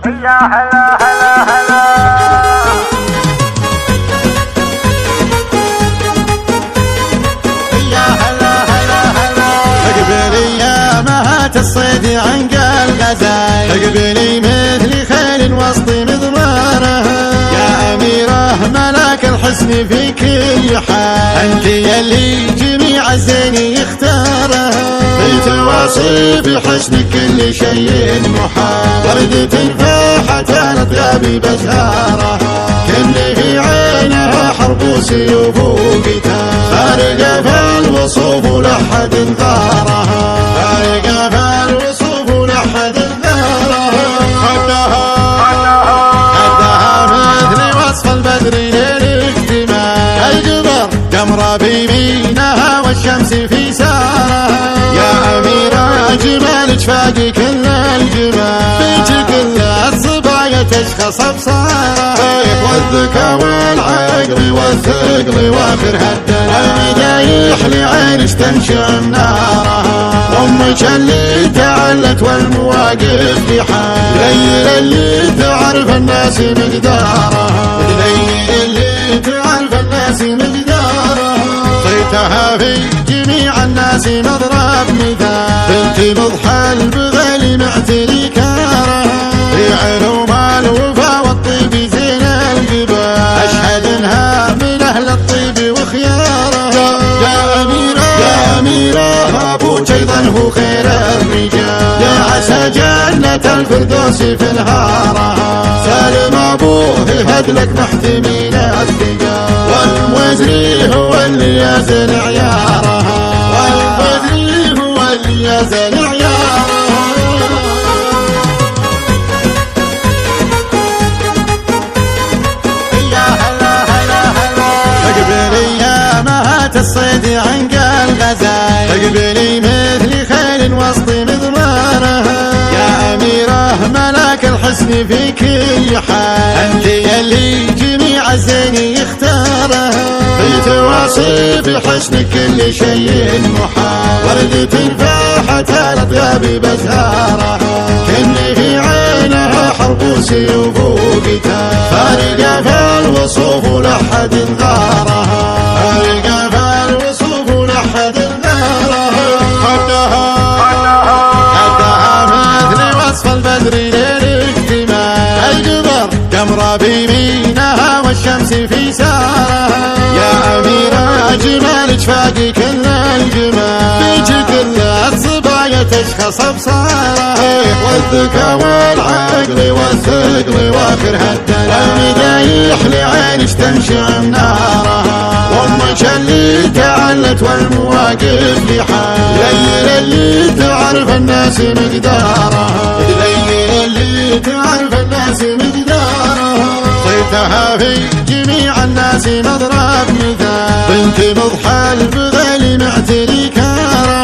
يا هلا هلا هلا. يا هلا هلا هلا. اقبلي يا مهات الصيد عنق الغزال، اقبلي مثل خيل وسط مضمارها، يا أميرة ملاك الحسن في كل حال، أنت يلي جميع الزين يختارها، في تواصيف حسنك كل شيء محال، وردة فاحت الأطياب بزهارها، كل في عينها حرب وسيوف وقتال، خارقة في الوصوف لحد غارها، خارقة في الوصوف لحد غارها، حدها مثل وصف البدر للاكتمال، القمر قمرة بيمينها والشمس في سارها، يا أميرة جمالك فاق كل الجمال، فيك كل الصبايا تشخص أبصارها، والذكاء والعقل والثقل واخرها المدايح لعينش تنشع نارها، أمك اللي تعلت والمواقف بحال، ليل اللي تعرف الناس مقدارها، ليل اللي تعرف الناس مقدارها، صيتها في جميع الناس مضرب مثال، بنت مضحى البغل معتري كارها، في علوم الوفا والطيب زين الجبال، أشهد انها من أهل الطيب وخيارها، يا أميرة يا أميرة أبوك أيضا هو خير الرجال، يا عسى جنة الفردوس في نهارها، سالم أبوه هدلك محتمين الثقال، والموزري هو اللي يزن عيارها، والموزري هو اللي يزن عيارها. الصيد عنق الغزال، اقبلي مثل خيل وسط مضمارها، يا أميرة ملاك الحسن في كل حال، أنت يلي جميع الزين يختارها، في تواصيف حسنك كل شيء محال، وردة فاحت الأطياب بزهارها، كل في عينها حرب وسيوف وقتال، فارقة في الوصوف لحد غارها، فارقة البدر للاكتمال، القمر قمرة بيمينها والشمس في سارها، يا أميرة جمالك فاق كل الجمال، فيك كل الصبايا تشخص أبصارها، والذكاء والعقل والثقل واخرها المدايح لعينش تنشع نارها، وأمك اللي تعلت والمواقف بحال، ليل اللي تعرف الناس مقدارها، ليل اللي تعرف الناس مقدارها، صيتها في جميع الناس مضرب مثال، بنت مضحى البغل معتري كارها،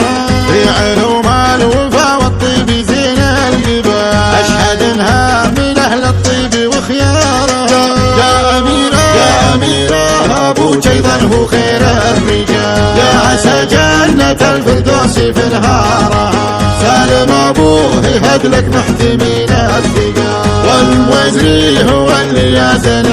في علوم الوفا والطيب زين الجبال، أشهد انها من أهل الطيب وخيارها، يا أميرة يا أميرة أبوك أيضا هو خير الرجال، يا عسى جنة الفردوس في نهارها، سالم أبوه هدلك محتمين الثقال، والموزري هو اللي يزن